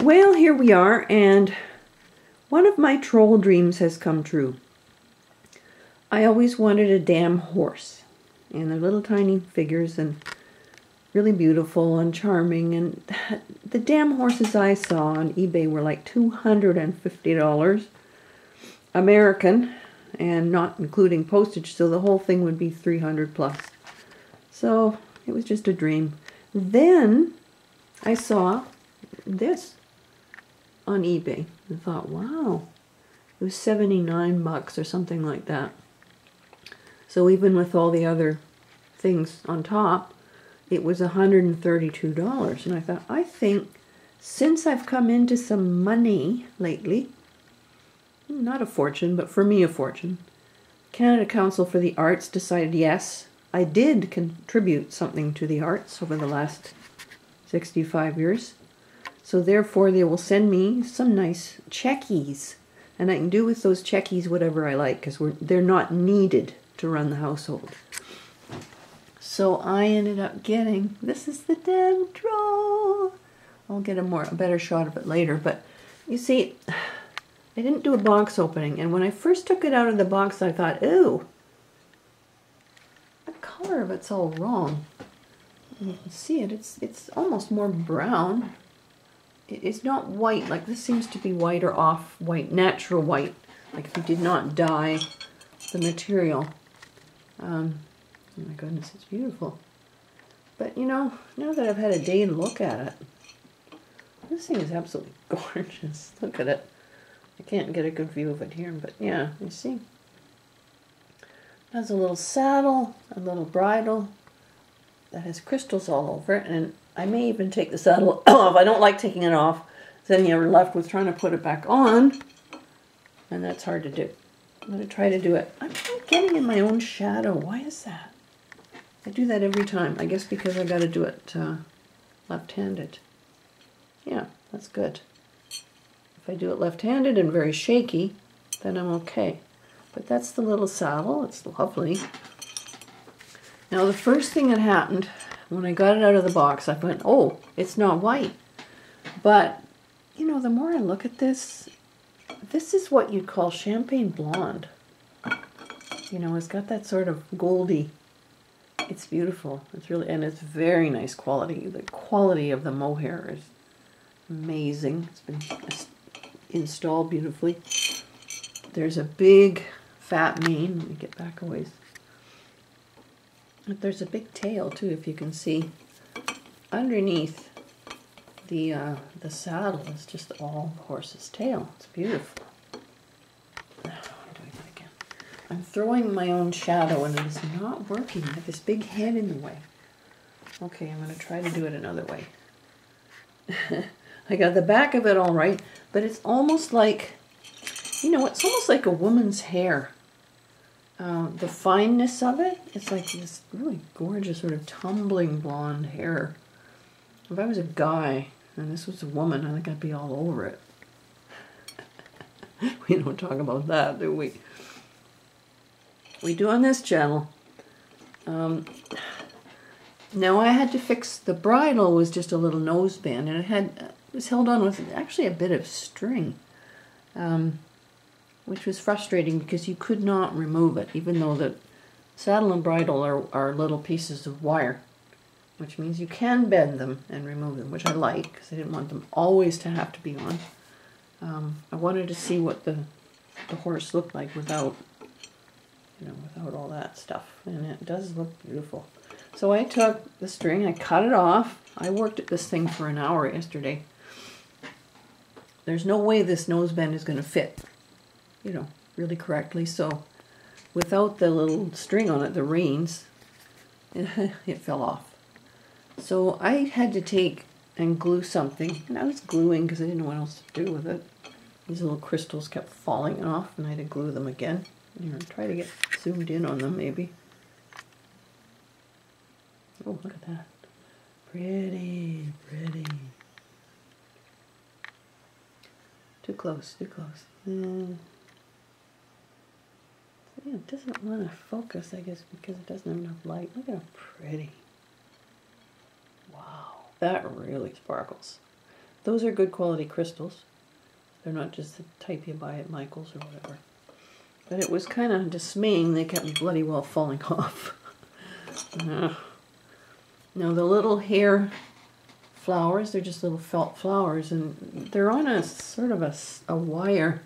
Well, here we are, and one of my troll dreams has come true. I always wanted a damn horse, and they're little tiny figures and really beautiful and charming, and the damn horses I saw on eBay were like $250 American, and not including postage, so the whole thing would be 300 plus. So it was just a dream. Then I saw this on eBay and thought, wow, it was 79 bucks or something like that. So even with all the other things on top, it was $132. And I thought, I think since I've come into some money lately, not a fortune, but for me a fortune, Canada Council for the Arts decided, yes, I did contribute something to the arts over the last 65 years. So therefore they will send me some nice checkies, and I can do with those checkies whatever I like, because they're not needed to run the household. So I ended up getting, this is the damn troll. I'll get a better shot of it later, but you see, I didn't do a box opening, and when I first took it out of the box I thought, ooh, the color of it's all wrong. And you can see it, it's almost more brown. It's not white, like this seems to be white or off white, natural white, like if you did not dye the material. Oh my goodness, it's beautiful. But you know, now that I've had a day to look at it, this thing is absolutely gorgeous. Look at it. I can't get a good view of it here, but yeah, you see. It has a little saddle, a little bridle that has crystals all over it, and I may even take the saddle off. I don't like taking it off. Then you're left with trying to put it back on, and that's hard to do. I'm going to try to do it. I'm getting in my own shadow. Why is that? I do that every time. I guess because I got to do it left-handed. Yeah, that's good. If I do it left-handed and very shaky, then I'm okay. But that's the little saddle. It's lovely. Now the first thing that happened when I got it out of the box, I went, oh, it's not white. But, you know, the more I look at this, this is what you'd call champagne blonde. You know, it's got that sort of goldy. It's beautiful. It's really, and it's very nice quality. The quality of the mohair is amazing. It's been installed beautifully. There's a big fat mane. Let me get back a ways. But there's a big tail too, if you can see. Underneath the saddle is just all the horse's tail. It's beautiful. I'm doing that again. I'm throwing my own shadow and it is not working. I have this big head in the way. Okay, I'm going to try to do it another way. I got the back of it all right, but it's almost like, you know, it's almost like a woman's hair. The fineness of it, it's like this really gorgeous sort of tumbling blonde hair. If I was a guy and this was a woman, I think I'd be all over it. We don't talk about that, do we? We do on this channel. Now I had to fix, the bridle was just a little noseband, and it was held on with actually a bit of string. Which was frustrating because you could not remove it, even though the saddle and bridle are little pieces of wire, which means you can bend them and remove them, which I like because I didn't want them always to have to be on. I wanted to see what the horse looked like without, you know, without all that stuff, and it does look beautiful. So I took the string, I cut it off. I worked at this thing for an hour yesterday. There's no way this noseband is going to fit, you know, really correctly. So without the little string on it, the reins, it fell off. So I had to take and glue something, and I was gluing because I didn't know what else to do with it. These little crystals kept falling off, and I had to glue them again. Here, try to get zoomed in on them, maybe. Oh, look at that. Pretty, pretty. Too close, too close. Yeah, it doesn't want to focus, I guess, because it doesn't have enough light. Look at how pretty. Wow, that really sparkles. Those are good quality crystals. They're not just the type you buy at Michael's or whatever. But it was kind of dismaying. They kept bloody well falling off. Now the little hair flowers, they're just little felt flowers, and they're on a sort of a wire.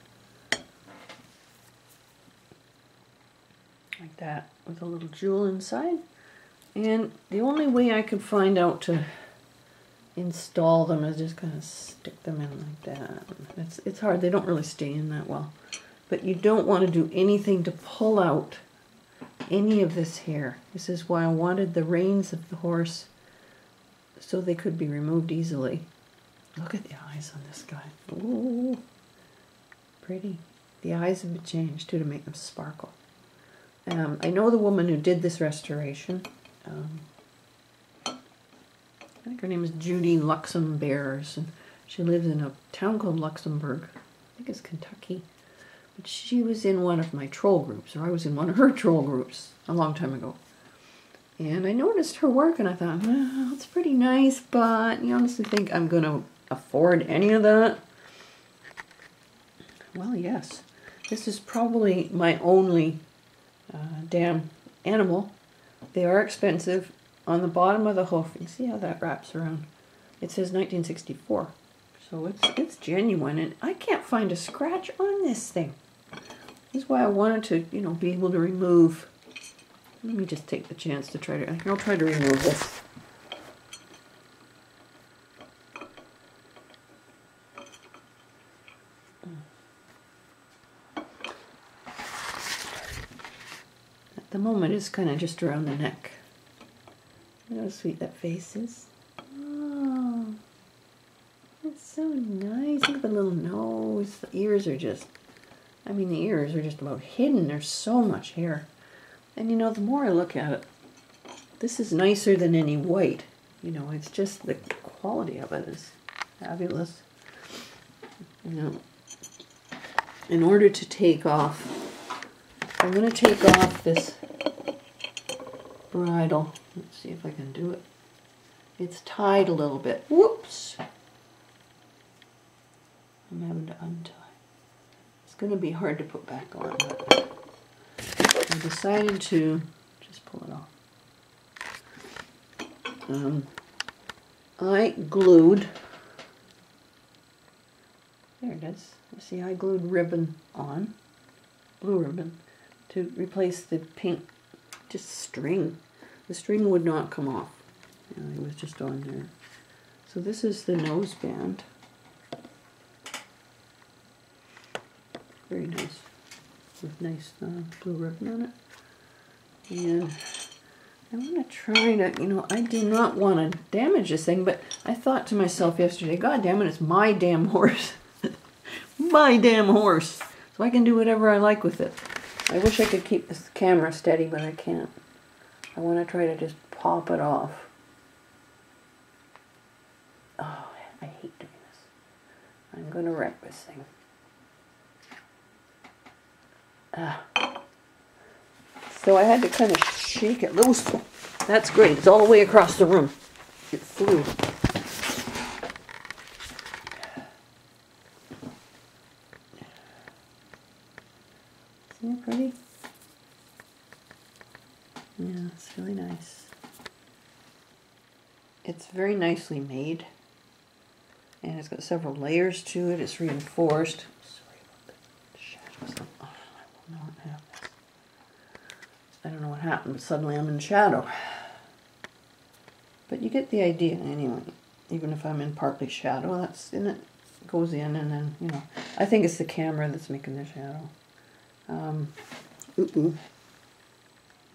Like that, with a little jewel inside. And the only way I could find out to install them is just kind of stick them in like that. It's hard, they don't really stay in that well. But you don't want to do anything to pull out any of this hair. This is why I wanted the reins of the horse so they could be removed easily. Look at the eyes on this guy. Ooh, pretty. The eyes have been changed too to make them sparkle. I know the woman who did this restoration. I think her name is Judy Luxembears, and she lives in a town called Luxembourg. I think it's Kentucky. But she was in one of my troll groups, or I was in one of her troll groups a long time ago. And I noticed her work, and I thought, well, it's pretty nice, but you honestly think I'm going to afford any of that? Well, yes. This is probably my only damn animal. They are expensive. On the bottom of the hoof, you see how that wraps around. It says 1964, so it's genuine, and I can't find a scratch on this thing. This is why I wanted to, you know, be able to remove. Let me just take the chance to try to. I'll try to remove this. At the moment, it's kind of just around the neck. Look how sweet that face is. Oh, that's so nice. Look at the little nose. The ears are just, I mean, the ears are just about hidden. There's so much hair. And you know, the more I look at it, this is nicer than any white. You know, it's just the quality of it is fabulous. You know, in order to take off, I'm going to take off this bridle. Let's see if I can do it. It's tied a little bit. Whoops! I'm having to untie. It's going to be hard to put back on, but I decided to just pull it off. I glued, there it is. You see, I glued ribbon on, blue ribbon, to replace the pink, just string. The string would not come off. You know, it was just on there. So this is the nose band. Very nice. With nice blue ribbon on it. And I want to try to, you know, I do not want to damage this thing, but I thought to myself yesterday, God damn it, it's my damn horse. My damn horse. So I can do whatever I like with it. I wish I could keep this camera steady, but I can't. I want to try to just pop it off. Oh, I hate doing this. I'm going to wreck this thing. So I had to kind of shake it loose. That's great. It's all the way across the room. It flew. Isn't it pretty? Yeah, it's really nice. It's very nicely made. And it's got several layers to it. It's reinforced. Sorry about the shadows. Oh, I will not have this. I don't know what happened, but suddenly I'm in shadow. But you get the idea anyway. Even if I'm in partly shadow, that's in it. Goes in and then, you know. I think it's the camera that's making the shadow.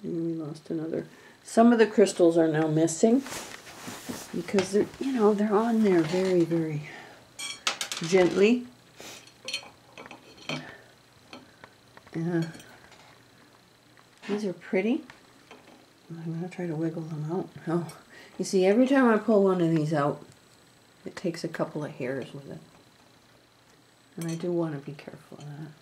We lost another. Some of the crystals are now missing because they're, you know, they're on there very, very gently. These are pretty. I'm going to try to wiggle them out. Oh, you see, every time I pull one of these out, it takes a couple of hairs with it. And I do want to be careful of that.